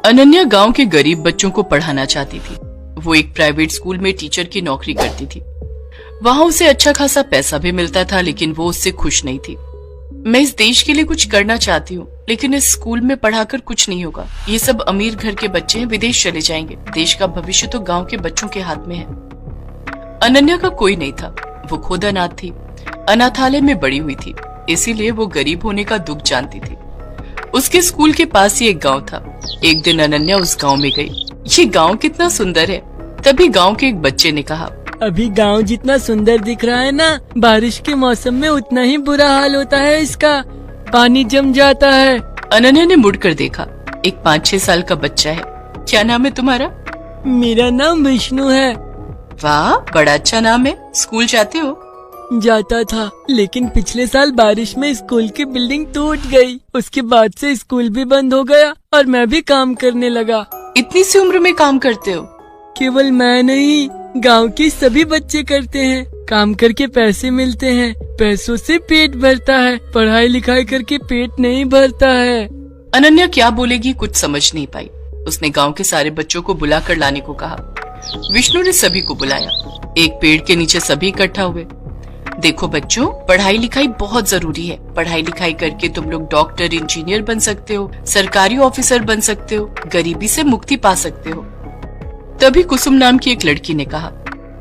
अनन्या गांव के गरीब बच्चों को पढ़ाना चाहती थी। वो एक प्राइवेट स्कूल में टीचर की नौकरी करती थी। वहां उसे अच्छा खासा पैसा भी मिलता था, लेकिन वो उससे खुश नहीं थी। मैं इस देश के लिए कुछ करना चाहती हूँ, लेकिन इस स्कूल में पढ़ाकर कुछ नहीं होगा। ये सब अमीर घर के बच्चे हैं, विदेश चले जाएंगे। देश का भविष्य तो गांव के बच्चों के हाथ में है। अनन्या का कोई नहीं था। वो खुद अनाथ थी, अनाथालय में बड़ी हुई थी, इसीलिए वो गरीब होने का दुख जानती थी। उसके स्कूल के पास ही एक गांव था। एक दिन अनन्या उस गांव में गई। ये गांव कितना सुंदर है। तभी गांव के एक बच्चे ने कहा, अभी गांव जितना सुंदर दिख रहा है ना, बारिश के मौसम में उतना ही बुरा हाल होता है इसका। पानी जम जाता है। अनन्या ने मुड़कर देखा। एक 5-6 साल का बच्चा है। क्या नाम है तुम्हारा? मेरा नाम विष्णु है। वाह, बड़ा अच्छा नाम है। स्कूल जाते हो? जाता था, लेकिन पिछले साल बारिश में स्कूल की बिल्डिंग टूट गई। उसके बाद से स्कूल भी बंद हो गया और मैं भी काम करने लगा। इतनी सी उम्र में काम करते हो? केवल मैं नहीं, गांव के सभी बच्चे करते हैं। काम करके पैसे मिलते हैं, पैसों से पेट भरता है। पढ़ाई लिखाई करके पेट नहीं भरता है। अनन्या क्या बोलेगी कुछ समझ नहीं पाई। उसने गांव के सारे बच्चों को बुलाकर लाने को कहा। विष्णु ने सभी को बुलाया। एक पेड़ के नीचे सभी इकट्ठा हुए। देखो बच्चों, पढ़ाई लिखाई बहुत जरूरी है। पढ़ाई लिखाई करके तुम लोग डॉक्टर, इंजीनियर बन सकते हो, सरकारी ऑफिसर बन सकते हो, गरीबी से मुक्ति पा सकते हो। तभी कुसुम नाम की एक लड़की ने कहा,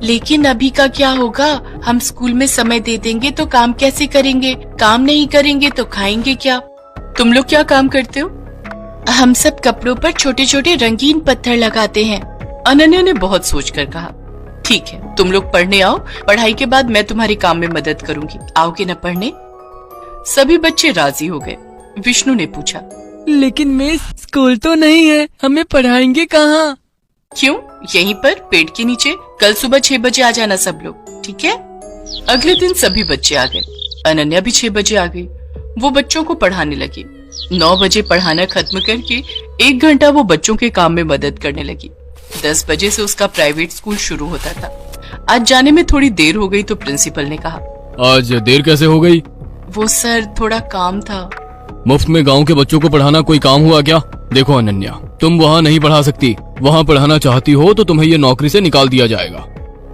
लेकिन अभी का क्या होगा? हम स्कूल में समय दे देंगे तो काम कैसे करेंगे? काम नहीं करेंगे तो खाएंगे क्या? तुम लोग क्या काम करते हो? हम सब कपड़ों पर छोटे छोटे रंगीन पत्थर लगाते हैं। अनन्या ने बहुत सोचकर कहा, ठीक है, तुम लोग पढ़ने आओ। पढ़ाई के बाद मैं तुम्हारे काम में मदद करूंगी। आओगे न पढ़ने? सभी बच्चे राजी हो गए। विष्णु ने पूछा, लेकिन मिस, स्कूल तो नहीं है, हमें पढ़ाएंगे कहाँ? क्यों? यहीं पर पेड़ के नीचे। कल सुबह 6 बजे आ जाना सब लोग, ठीक है? अगले दिन सभी बच्चे आ गए। अनन्या भी 6 बजे आ गई। वो बच्चों को पढ़ाने लगी। 9 बजे पढ़ाना खत्म करके 1 घंटा वो बच्चों के काम में मदद करने लगी। 10 बजे से उसका प्राइवेट स्कूल शुरू होता था। आज जाने में थोड़ी देर हो गई तो प्रिंसिपल ने कहा, आज देर कैसे हो गई? वो सर, थोड़ा काम था। मुफ्त में गांव के बच्चों को पढ़ाना कोई काम हुआ क्या? देखो अनन्या, तुम वहाँ नहीं पढ़ा सकती। वहाँ पढ़ाना चाहती हो तो तुम्हें ये नौकरी से निकाल दिया जाएगा।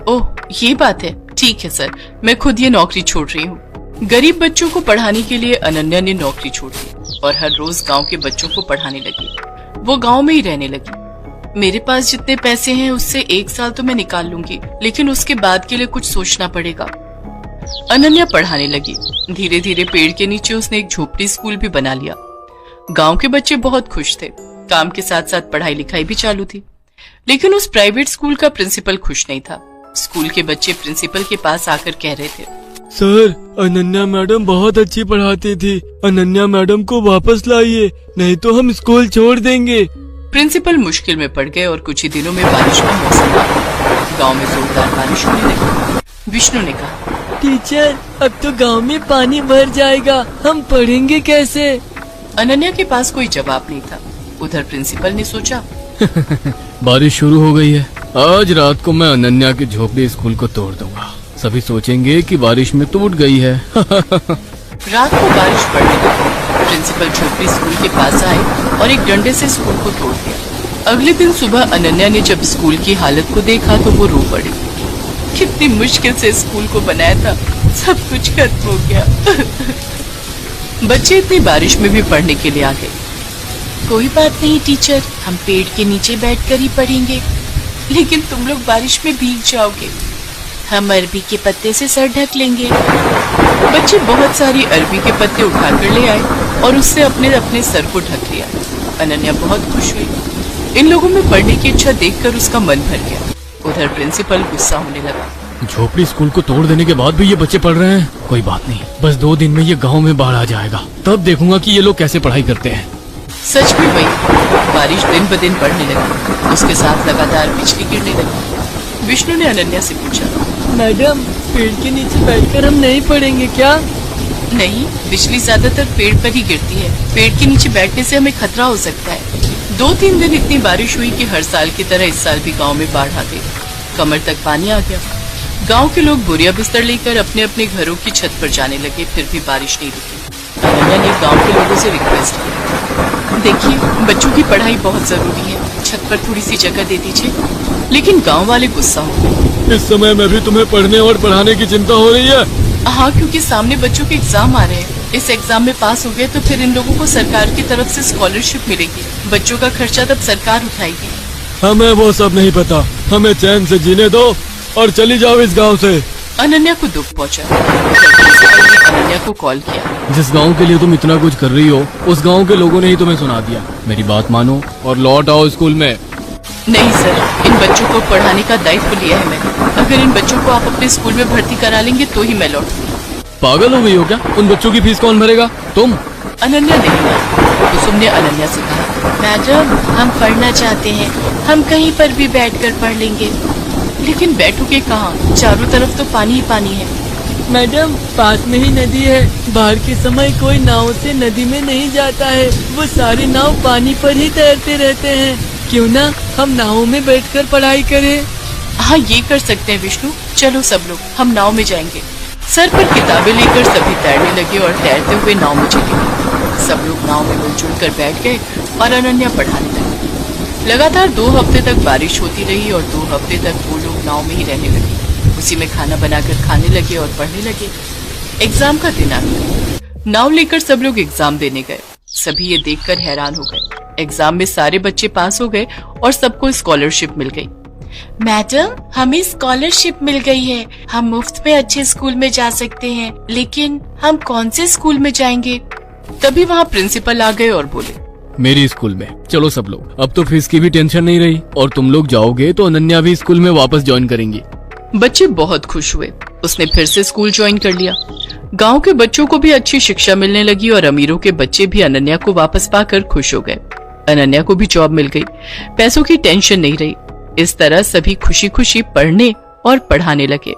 ओह, ये बात है। ठीक है सर, मैं खुद ये नौकरी छोड़ रही हूँ। गरीब बच्चों को पढ़ाने के लिए अनन्या ने नौकरी छोड़ दी और हर रोज गांव के बच्चों को पढ़ाने लगी। वो गांव में ही रहने लगी। मेरे पास जितने पैसे हैं उससे 1 साल तो मैं निकाल लूंगी, लेकिन उसके बाद के लिए कुछ सोचना पड़ेगा। अनन्या पढ़ाने लगी। धीरे धीरे पेड़ के नीचे उसने एक झोपड़ी स्कूल भी बना लिया। गांव के बच्चे बहुत खुश थे। काम के साथ साथ पढ़ाई लिखाई भी चालू थी। लेकिन उस प्राइवेट स्कूल का प्रिंसिपल खुश नहीं था। स्कूल के बच्चे प्रिंसिपल के पास आकर कह रहे थे, सर, अनन्या मैडम बहुत अच्छी पढ़ाती थी। अनन्या मैडम को वापस लाइए, नहीं तो हम स्कूल छोड़ देंगे। प्रिंसिपल मुश्किल में पड़ गए और कुछ ही दिनों में बारिश का मौसम आ गया। गांव में जोरदार बारिश होने लगी। विष्णु ने कहा, टीचर, अब तो गांव में पानी भर जाएगा, हम पढ़ेंगे कैसे? अनन्या के पास कोई जवाब नहीं था। उधर प्रिंसिपल ने सोचा, बारिश शुरू हो गई है। आज रात को मैं अनन्या की झोपड़ी स्कूल को तोड़ दूंगा। सभी सोचेंगे कि बारिश में टूट गई है। रात को बारिश पड़ने लगी। प्रिंसिपल झोपड़ी स्कूल के पास आए और एक डंडे से स्कूल को तोड़ दिया। अगले दिन सुबह अनन्या ने जब स्कूल की हालत को देखा तो वो रो पड़ी। कितनी मुश्किल से स्कूल को बनाया था, सब कुछ खत्म हो गया। बच्चे इतनी बारिश में भी पढ़ने के लिए आ गए। कोई बात नहीं टीचर, हम पेड़ के नीचे बैठकर ही पढ़ेंगे, लेकिन तुम लोग बारिश में भीग जाओगे। हम अरबी के पत्ते से सर ढक लेंगे। बच्चे बहुत सारी अरबी के पत्ते उठाकर ले आए और उससे अपने अपने सर को ढक लिया। अनन्या बहुत खुश हुई। इन लोगों में पढ़ने की इच्छा देखकर उसका मन भर गया। उधर प्रिंसिपल गुस्सा होने लगा। झोपड़ी स्कूल को तोड़ देने के बाद भी ये बच्चे पढ़ रहे हैं। कोई बात नहीं, बस 2 दिन में ये गांव में बाढ़ आ जाएगा, तब देखूंगा कि ये लोग कैसे पढ़ाई करते हैं। सच में वही, बारिश दिन ब दिन बढ़ने लगी। उसके साथ लगातार बिजली गिरने लगी। विष्णु ने अनन्या से पूछा, मैडम, पेड़ के नीचे बैठकर हम नहीं पढ़ेंगे क्या? नहीं, बिजली ज्यादातर पेड़ पर ही गिरती है। पेड़ के नीचे बैठने से हमें खतरा हो सकता है। 2-3 दिन इतनी बारिश हुई कि हर साल की तरह इस साल भी गांव में बाढ़ आ गई। कमर तक पानी आ गया। गांव के लोग बोरिया बिस्तर लेकर अपने अपने घरों की छत पर जाने लगे, फिर भी बारिश नहीं रुकी। अनन्या ने गांव के लोगों से रिक्वेस्ट की, देखिए, बच्चों की पढ़ाई बहुत जरूरी है, छत पर थोड़ी सी जगह दे दीजिए। लेकिन गांव वाले गुस्सा हो गए। इस समय में भी तुम्हें पढ़ने और पढ़ाने की चिंता हो रही है? हाँ, क्योंकि सामने बच्चों के एग्जाम आ रहे हैं। इस एग्जाम में पास हो गए तो फिर इन लोगों को सरकार की तरफ से स्कॉलरशिप मिलेगी। बच्चों का खर्चा तब सरकार उठाएगी। हमें वो सब नहीं पता, हमें चैन से जीने दो और चली जाओ इस गांव से। अनन्या को दुख पहुंचा। प्रिंसिपल ने अनन्या को कॉल किया। जिस गांव के लिए तुम इतना कुछ कर रही हो, उस गांव के लोगों ने ही तुम्हें सुना दिया। मेरी बात मानो और लौट आओ स्कूल में। नहीं सर, इन बच्चों को पढ़ाने का दायित्व लिया है मैंने। अगर इन बच्चों को आप अपने स्कूल में भर्ती करा लेंगे तो ही मैं लौटूंगी। पागल हो गई हो क्या? उन बच्चों की फीस कौन भरेगा? तुम? अनन्या नहीं मानी। कुसुम ने अनन्या से कहा, मैडम हम पढ़ना चाहते हैं, हम कहीं पर भी बैठकर पढ़ लेंगे। लेकिन बैठोगे कहाँ? चारों तरफ तो पानी ही पानी है। मैडम पास में ही नदी है, बाहर के समय कोई नाव से नदी में नहीं जाता है, वो सारे नाव पानी पर ही तैरते रहते हैं। क्यों ना हम नाव में बैठकर पढ़ाई करें? हाँ, ये कर सकते हैं विष्णु। चलो सब लोग हम नाव में जाएंगे। सर पर किताबें लेकर सभी तैरने लगे और तैरते हुए नाव में चले गए। सब लोग नाव में मिलजुल कर बैठ गए और अनन्या पढ़ाने लगी। लगातार 2 हफ्ते तक बारिश होती रही और 2 हफ्ते तक वो लोग नाव में ही रहने लगे। उसी में खाना बनाकर खाने लगे और पढ़ने लगे। एग्जाम का दिन आ गया। नाव लेकर सब लोग एग्जाम देने गए। सभी ये देखकर हैरान हो गए। एग्जाम में सारे बच्चे पास हो गए और सबको स्कॉलरशिप मिल गई। मैडम हमें स्कॉलरशिप मिल गई है, हम मुफ्त में अच्छे स्कूल में जा सकते हैं, लेकिन हम कौन से स्कूल में जाएंगे? तभी वहाँ प्रिंसिपल आ गए और बोले, मेरी स्कूल में चलो सब लोग। अब तो फीस की भी टेंशन नहीं रही और तुम लोग जाओगे तो अनन्या भी स्कूल में वापस ज्वाइन करेंगी। बच्चे बहुत खुश हुए। उसने फिर से स्कूल ज्वाइन कर लिया। गांव के बच्चों को भी अच्छी शिक्षा मिलने लगी और अमीरों के बच्चे भी अनन्या को वापस पाकर खुश हो गए। अनन्या को भी जॉब मिल गई, पैसों की टेंशन नहीं रही। इस तरह सभी खुशी खुशी पढ़ने और पढ़ाने लगे।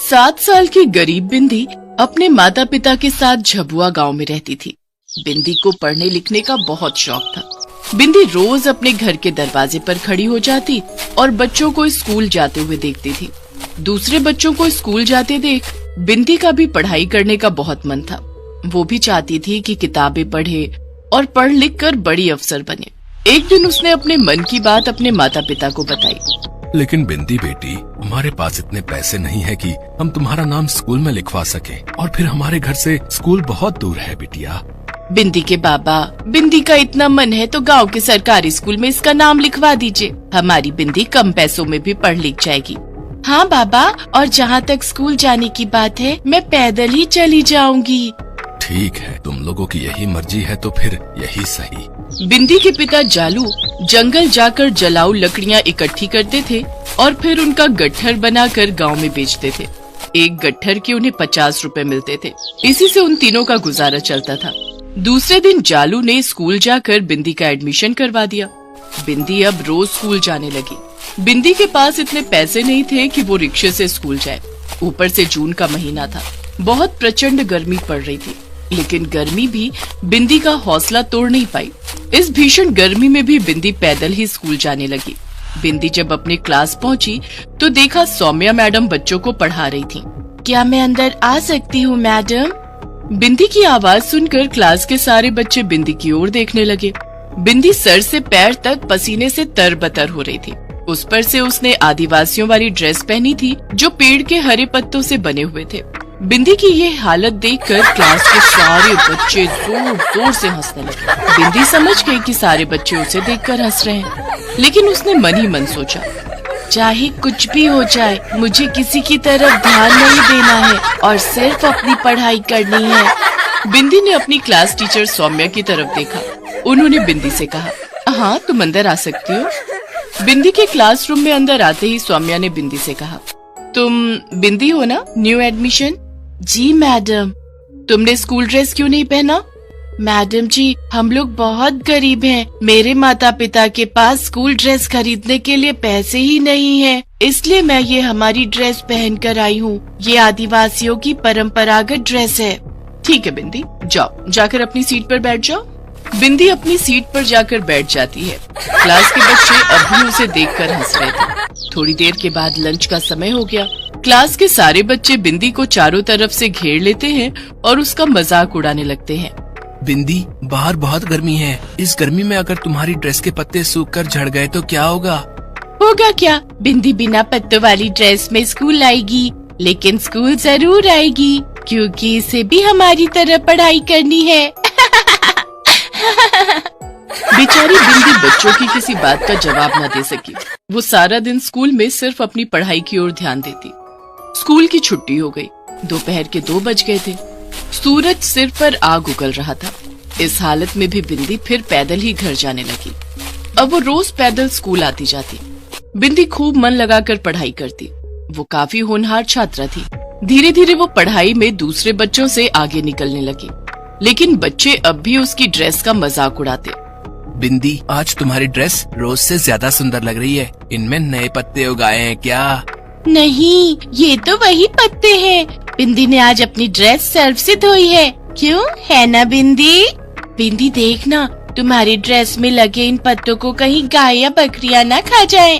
7 साल की गरीब बिंदी अपने माता पिता के साथ झबुआ गांव में रहती थी। बिंदी को पढ़ने लिखने का बहुत शौक था। बिंदी रोज अपने घर के दरवाजे पर खड़ी हो जाती और बच्चों को स्कूल जाते हुए देखती थी। दूसरे बच्चों को स्कूल जाते देख बिंदी का भी पढ़ाई करने का बहुत मन था। वो भी चाहती थी कि किताबें पढ़े और पढ़ लिख कर बड़ी अफसर बने। एक दिन उसने अपने मन की बात अपने माता पिता को बताई। लेकिन बिंदी बेटी, हमारे पास इतने पैसे नहीं है कि हम तुम्हारा नाम स्कूल में लिखवा सके, और फिर हमारे घर से स्कूल बहुत दूर है बिटिया। बिंदी के बाबा, बिंदी का इतना मन है तो गांव के सरकारी स्कूल में इसका नाम लिखवा दीजिए। हमारी बिंदी कम पैसों में भी पढ़ लिख जाएगी। हाँ बाबा, और जहाँ तक स्कूल जाने की बात है, मैं पैदल ही चली जाऊंगी। ठीक है, तुम लोगों की यही मर्जी है तो फिर यही सही। बिंदी के पिता जालू जंगल जाकर जलाऊ लकड़ियाँ इकट्ठी करते थे और फिर उनका गट्ठर बनाकर गांव में बेचते थे। एक गट्ठर के उन्हें 50 रुपए मिलते थे। इसी से उन तीनों का गुजारा चलता था। दूसरे दिन जालू ने स्कूल जाकर बिंदी का एडमिशन करवा दिया। बिंदी अब रोज स्कूल जाने लगी। बिंदी के पास इतने पैसे नहीं थे कि वो रिक्शे से स्कूल जाए। ऊपर से जून का महीना था, बहुत प्रचंड गर्मी पड़ रही थी। लेकिन गर्मी भी बिंदी का हौसला तोड़ नहीं पाई। इस भीषण गर्मी में भी बिंदी पैदल ही स्कूल जाने लगी। बिंदी जब अपने क्लास पहुंची तो देखा सौम्या मैडम बच्चों को पढ़ा रही थी। क्या मैं अंदर आ सकती हूँ मैडम? बिंदी की आवाज सुनकर क्लास के सारे बच्चे बिंदी की ओर देखने लगे। बिंदी सर से पैर तक पसीने से तरबतर हो रही थी। उस पर से उसने आदिवासियों वाली ड्रेस पहनी थी जो पेड़ के हरे पत्तों से बने हुए थे। बिंदी की ये हालत देखकर क्लास के सारे बच्चे जोर जोर से हंसने लगे। बिंदी समझ गई कि सारे बच्चे उसे देखकर हंस रहे हैं, लेकिन उसने मन ही मन सोचा, चाहे कुछ भी हो जाए, मुझे किसी की तरफ ध्यान नहीं देना है और सिर्फ अपनी पढ़ाई करनी है। बिंदी ने अपनी क्लास टीचर सौम्या की तरफ देखा। उन्होंने बिंदी से कहा, हाँ तुम अंदर आ सकती हो। बिंदी के क्लासरूम में अंदर आते ही सौम्या ने बिंदी से कहा, तुम बिंदी हो ना, न्यू एडमिशन? जी मैडम। तुमने स्कूल ड्रेस क्यों नहीं पहना? मैडम जी, हम लोग बहुत गरीब हैं। मेरे माता पिता के पास स्कूल ड्रेस खरीदने के लिए पैसे ही नहीं हैं, इसलिए मैं ये हमारी ड्रेस पहन कर आई हूँ। ये आदिवासियों की परंपरागत ड्रेस है। ठीक है बिंदी, जाओ जाकर अपनी सीट पर बैठ जाओ। बिंदी अपनी सीट पर जाकर बैठ जाती है। क्लास के बच्चे अब भी उसे देखकर हंस रहे थे। थोड़ी देर के बाद लंच का समय हो गया। क्लास के सारे बच्चे बिंदी को चारों तरफ से घेर लेते हैं और उसका मजाक उड़ाने लगते हैं। बिंदी, बाहर बहुत गर्मी है। इस गर्मी में अगर तुम्हारी ड्रेस के पत्ते सूख कर झड़ गए तो क्या होगा? होगा क्या, बिंदी बिना पत्तों वाली ड्रेस में स्कूल आएगी, लेकिन स्कूल जरूर आएगी क्योंकि इसे भी हमारी तरह पढ़ाई करनी है। बेचारी बिंदी बच्चों की किसी बात का जवाब न दे सकी। वो सारा दिन स्कूल में सिर्फ अपनी पढ़ाई की ओर ध्यान देती। स्कूल की छुट्टी हो गई। दोपहर के 2 बज गए थे। सूरज सिर पर आग उगल रहा था। इस हालत में भी बिंदी फिर पैदल ही घर जाने लगी। अब वो रोज पैदल स्कूल आती जाती। बिंदी खूब मन लगाकर पढ़ाई करती। वो काफी होनहार छात्रा थी। धीरे धीरे वो पढ़ाई में दूसरे बच्चों से आगे निकलने लगी, लेकिन बच्चे अब भी उसकी ड्रेस का मजाक उड़ाते। बिंदी, आज तुम्हारी ड्रेस रोज से ज्यादा सुंदर लग रही है। इनमें नए पत्ते उगाए हैं क्या? नहीं, ये तो वही पत्ते हैं। बिंदी ने आज अपनी ड्रेस सर्फ से धोई है। क्यों, है ना बिंदी? बिंदी देखना, तुम्हारी ड्रेस में लगे इन पत्तों को कहीं गाय या बकरियां ना खा जाएं।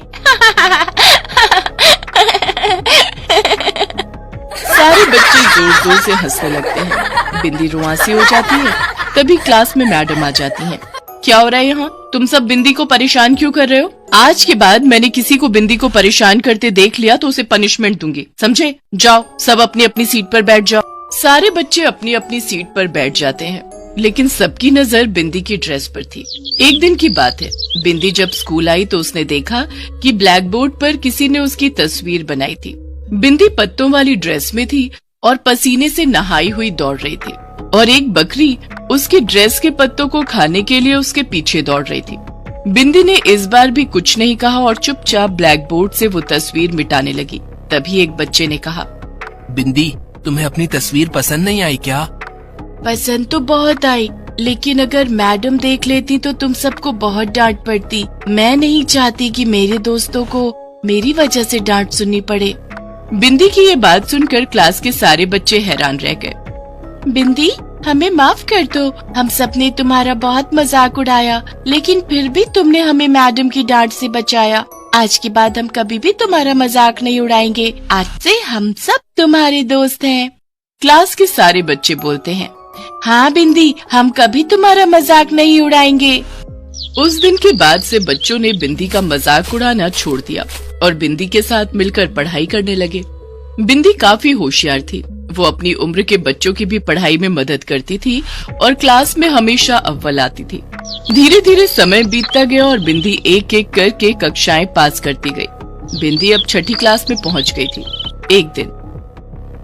सारे बच्चे जोर जोर से हंसने लगते हैं। बिंदी रुआंसी हो जाती है। तभी क्लास में मैडम आ जाती हैं। क्या हो रहा है यहाँ? तुम सब बिंदी को परेशान क्यों कर रहे हो? आज के बाद मैंने किसी को बिंदी को परेशान करते देख लिया तो उसे पनिशमेंट दूंगी, समझे? जाओ, सब अपनी अपनी सीट पर बैठ जाओ। सारे बच्चे अपनी अपनी सीट पर बैठ जाते हैं, लेकिन सबकी नजर बिंदी की ड्रेस पर थी। एक दिन की बात है, बिंदी जब स्कूल आई तो उसने देखा कि ब्लैक बोर्ड पर किसी ने उसकी तस्वीर बनाई थी। बिंदी पत्तों वाली ड्रेस में थी और पसीने से नहाई हुई दौड़ रही थी, और एक बकरी उसकी ड्रेस के पत्तों को खाने के लिए उसके पीछे दौड़ रही थी। बिंदी ने इस बार भी कुछ नहीं कहा और चुपचाप ब्लैक बोर्ड से वो तस्वीर मिटाने लगी। तभी एक बच्चे ने कहा, बिंदी, तुम्हें अपनी तस्वीर पसंद नहीं आई क्या? पसंद तो बहुत आई, लेकिन अगर मैडम देख लेती तो तुम सबको बहुत डांट पड़ती। मैं नहीं चाहती कि मेरे दोस्तों को मेरी वजह से डांट सुननी पड़े। बिंदी की ये बात सुनकर क्लास के सारे बच्चे हैरान रह गए। बिंदी, हमें माफ कर दो, हम सब ने तुम्हारा बहुत मजाक उड़ाया, लेकिन फिर भी तुमने हमें मैडम की डांट से बचाया। आज के बाद हम कभी भी तुम्हारा मजाक नहीं उड़ाएंगे। आज से हम सब तुम्हारे दोस्त हैं। क्लास के सारे बच्चे बोलते हैं, हाँ बिंदी, हम कभी तुम्हारा मजाक नहीं उड़ाएंगे। उस दिन के बाद से बच्चों ने बिंदी का मजाक उड़ाना छोड़ दिया और बिंदी के साथ मिलकर पढ़ाई करने लगे। बिंदी काफी होशियार थी। वो अपनी उम्र के बच्चों की भी पढ़ाई में मदद करती थी और क्लास में हमेशा अव्वल आती थी। धीरे धीरे समय बीतता गया और बिंदी एक एक करके कक्षाएं पास करती गई। बिंदी अब 6ठी क्लास में पहुंच गई थी। एक दिन,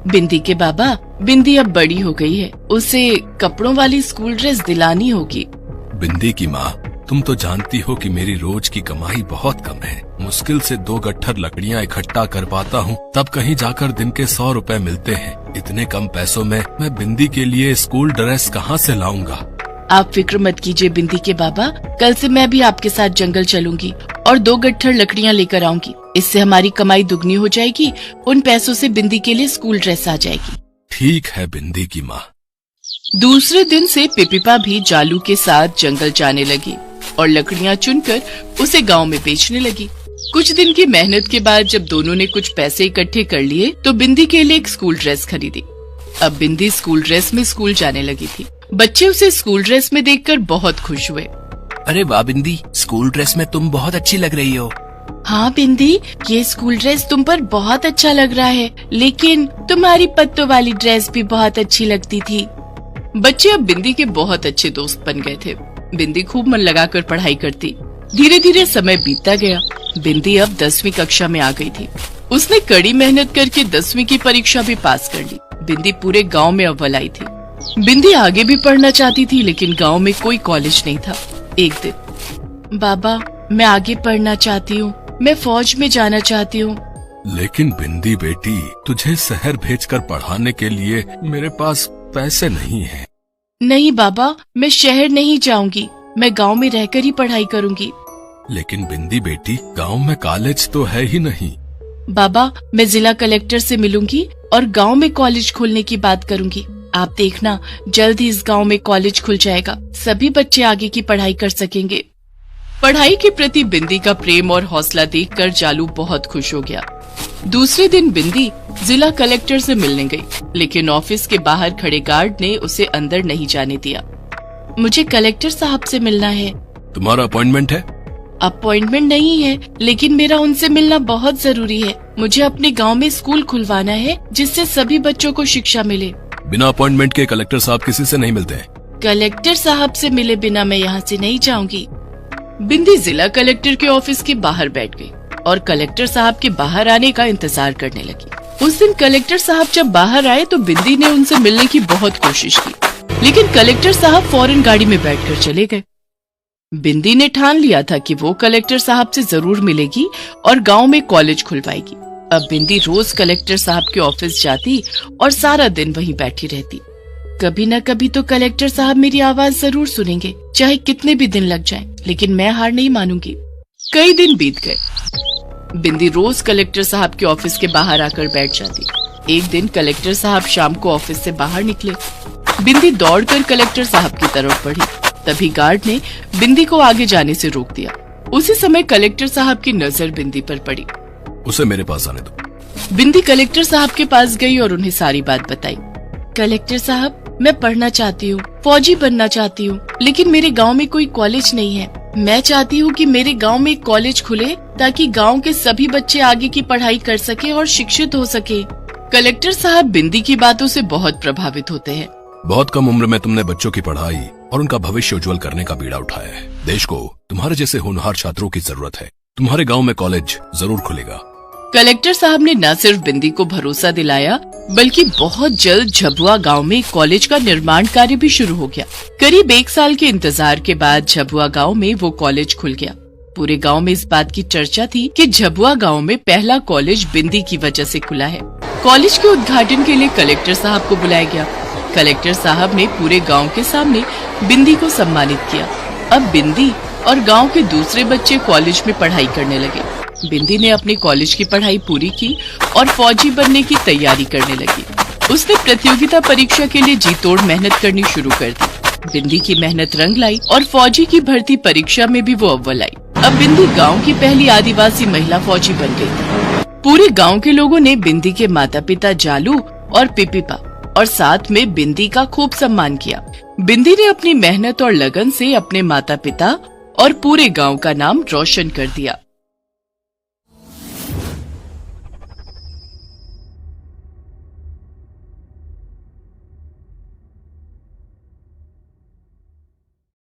बिंदी के बाबा, बिंदी अब बड़ी हो गई है, उसे कपड़ों वाली स्कूल ड्रेस दिलानी होगी। बिंदी की माँ, तुम तो जानती हो कि मेरी रोज की कमाई बहुत कम है। मुश्किल से 2 गट्ठर लकड़ियाँ इकट्ठा कर पाता हूँ, तब कहीं जाकर दिन के 100 रुपए मिलते हैं। इतने कम पैसों में मैं बिंदी के लिए स्कूल ड्रेस कहाँ से लाऊंगा? आप फिक्र मत कीजिए बिंदी के बाबा, कल से मैं भी आपके साथ जंगल चलूंगी और 2 गट्ठर लकड़ियाँ लेकर आऊंगी। इससे हमारी कमाई दुगनी हो जाएगी। उन पैसों से बिंदी के लिए स्कूल ड्रेस आ जाएगी। ठीक है बिंदी की माँ। दूसरे दिन से पिपीपा भी जालू के साथ जंगल जाने लगी और लकड़ियाँ चुनकर उसे गांव में बेचने लगी। कुछ दिन की मेहनत के बाद जब दोनों ने कुछ पैसे इकट्ठे कर लिए तो बिंदी के लिए एक स्कूल ड्रेस खरीदी। अब बिंदी स्कूल ड्रेस में स्कूल जाने लगी थी। बच्चे उसे स्कूल ड्रेस में देखकर बहुत खुश हुए। अरे वाह बिंदी, स्कूल ड्रेस में तुम बहुत अच्छी लग रही हो। हाँ बिंदी, ये स्कूल ड्रेस तुम पर बहुत अच्छा लग रहा है, लेकिन तुम्हारी पत्तों वाली ड्रेस भी बहुत अच्छी लगती थी। बच्चे अब बिंदी के बहुत अच्छे दोस्त बन गए थे। बिंदी खूब मन लगाकर पढ़ाई करती। धीरे धीरे समय बीतता गया। बिंदी अब 10वीं कक्षा में आ गई थी। उसने कड़ी मेहनत करके 10वीं की परीक्षा भी पास कर ली। बिंदी पूरे गांव में अव्वल आई थी। बिंदी आगे भी पढ़ना चाहती थी, लेकिन गांव में कोई कॉलेज नहीं था। एक दिन, बाबा, मैं आगे पढ़ना चाहती हूँ, मैं फौज में जाना चाहती हूँ। लेकिन बिंदी बेटी, तुझे शहर भेजकर पढ़ाने के लिए मेरे पास पैसे नहीं हैं। नहीं बाबा, मैं शहर नहीं जाऊंगी, मैं गांव में रहकर ही पढ़ाई करूंगी। लेकिन बिंदी बेटी, गांव में कॉलेज तो है ही नहीं। बाबा, मैं जिला कलेक्टर से मिलूंगी और गांव में कॉलेज खोलने की बात करूंगी। आप देखना, जल्द ही इस गांव में कॉलेज खुल जाएगा, सभी बच्चे आगे की पढ़ाई कर सकेंगे। पढ़ाई के प्रति बिंदी का प्रेम और हौसला देखकर जालू बहुत खुश हो गया। दूसरे दिन बिंदी जिला कलेक्टर से मिलने गई, लेकिन ऑफिस के बाहर खड़े गार्ड ने उसे अंदर नहीं जाने दिया। मुझे कलेक्टर साहब से मिलना है। तुम्हारा अपॉइंटमेंट है? अपॉइंटमेंट नहीं है, लेकिन मेरा उनसे मिलना बहुत जरूरी है। मुझे अपने गांव में स्कूल खुलवाना है जिससे सभी बच्चों को शिक्षा मिले। बिना अपॉइंटमेंट के कलेक्टर साहब किसी से नहीं मिलते हैं। कलेक्टर साहब से मिले बिना मैं यहाँ से नहीं जाऊंगी। बिंदी जिला कलेक्टर के ऑफिस के बाहर बैठ गई और कलेक्टर साहब के बाहर आने का इंतजार करने लगी। उस दिन कलेक्टर साहब जब बाहर आए तो बिंदी ने उनसे मिलने की बहुत कोशिश की, लेकिन कलेक्टर साहब फौरन गाड़ी में बैठकर चले गए। बिंदी ने ठान लिया था कि वो कलेक्टर साहब से जरूर मिलेगी और गांव में कॉलेज खुलवाएगी। अब बिंदी रोज कलेक्टर साहब के ऑफिस जाती और सारा दिन वहीं बैठी रहती। कभी न कभी तो कलेक्टर साहब मेरी आवाज जरूर सुनेंगे, चाहे कितने भी दिन लग जाएं, लेकिन मैं हार नहीं मानूंगी। कई दिन बीत गए। बिंदी रोज कलेक्टर साहब के ऑफिस के बाहर आकर बैठ जाती। एक दिन कलेक्टर साहब शाम को ऑफिस से बाहर निकले। बिंदी दौड़कर कलेक्टर साहब की तरफ बढ़ी। तभी गार्ड ने बिंदी को आगे जाने से रोक दिया। उसी समय कलेक्टर साहब की नजर बिंदी पर पड़ी। उसे मेरे पास आने दो। बिंदी कलेक्टर साहब के पास गई और उन्हें सारी बात बताई। कलेक्टर साहब, मैं पढ़ना चाहती हूँ, फौजी बनना चाहती हूँ, लेकिन मेरे गांव में कोई कॉलेज नहीं है। मैं चाहती हूँ कि मेरे गांव में एक कॉलेज खुले ताकि गांव के सभी बच्चे आगे की पढ़ाई कर सके और शिक्षित हो सके। कलेक्टर साहब बिंदी की बातों से बहुत प्रभावित होते हैं। बहुत कम उम्र में तुमने बच्चों की पढ़ाई और उनका भविष्य उज्जवल करने का बीड़ा उठाया है। देश को तुम्हारे जैसे होनहार छात्रों की जरूरत है। तुम्हारे गांव में कॉलेज जरूर खुलेगा। कलेक्टर साहब ने न सिर्फ बिंदी को भरोसा दिलाया, बल्कि बहुत जल्द झबुआ गांव में कॉलेज का निर्माण कार्य भी शुरू हो गया। करीब 1 साल के इंतजार के बाद झबुआ गांव में वो कॉलेज खुल गया। पूरे गांव में इस बात की चर्चा थी कि झबुआ गांव में पहला कॉलेज बिंदी की वजह से खुला है। कॉलेज के उद्घाटन के लिए कलेक्टर साहब को बुलाया गया। कलेक्टर साहब ने पूरे गांव के सामने बिंदी को सम्मानित किया। अब बिंदी और गांव के दूसरे बच्चे कॉलेज में पढ़ाई करने लगे। बिंदी ने अपने कॉलेज की पढ़ाई पूरी की और फौजी बनने की तैयारी करने लगी। उसने प्रतियोगिता परीक्षा के लिए जी तोड़ मेहनत करनी शुरू कर दी। बिंदी की मेहनत रंग लाई और फौजी की भर्ती परीक्षा में भी वो अव्वल आई। अब बिंदी गांव की पहली आदिवासी महिला फौजी बन गई। पूरे गांव के लोगों ने बिंदी के माता पिता जालू और पिपीपा और साथ में बिंदी का खूब सम्मान किया। बिंदी ने अपनी मेहनत और लगन से अपने माता पिता और पूरे गांव का नाम रोशन कर दिया।